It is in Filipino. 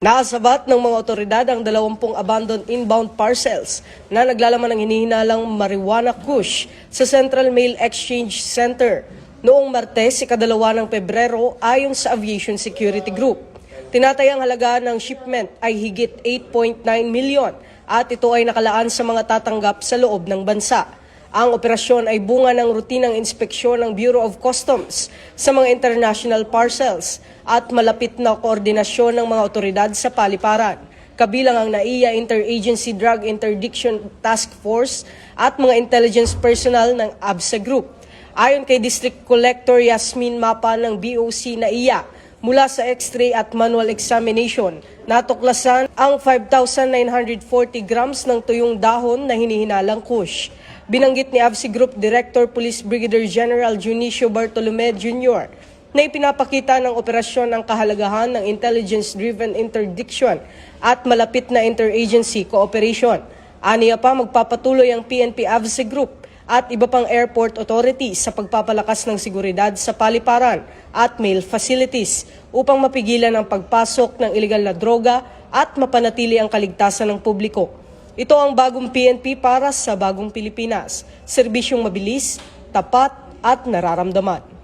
Nakasabat ng mga otoridad ang 20 abandoned inbound parcels na naglalaman ng hinihinalang marijuana kush sa Central Mail Exchange Center noong Martes, ika-2 ng Pebrero ayon sa Aviation Security Group. Tinatayang halaga ng shipment ay higit 8.9 milyon at ito ay nakalaan sa mga tatanggap sa loob ng bansa. Ang operasyon ay bunga ng rutinang inspeksyon ng Bureau of Customs sa mga international parcels at malapit na koordinasyon ng mga otoridad sa paliparan, kabilang ang NAIA Interagency Drug Interdiction Task Force at mga intelligence personnel ng ABSA Group. Ayon kay District Collector Yasmin Mapa ng BOC NAIA, mula sa X-ray at manual examination, natuklasan ang 5,940 grams ng tuyong dahon na hinihinalang kush. Binanggit ni ABSA Group Director Police Brigadier General Junicio Bartolome Jr. na ipinapakita ng operasyon ang kahalagahan ng intelligence-driven interdiction at malapit na interagency cooperation. Aniya pa, magpapatuloy ang PNP ABSA Group at iba pang airport authorities sa pagpapalakas ng seguridad sa paliparan at mail facilities upang mapigilan ang pagpasok ng ilegal na droga at mapanatili ang kaligtasan ng publiko. Ito ang bagong PNP para sa bagong Pilipinas, serbisyong mabilis, tapat at nararamdaman.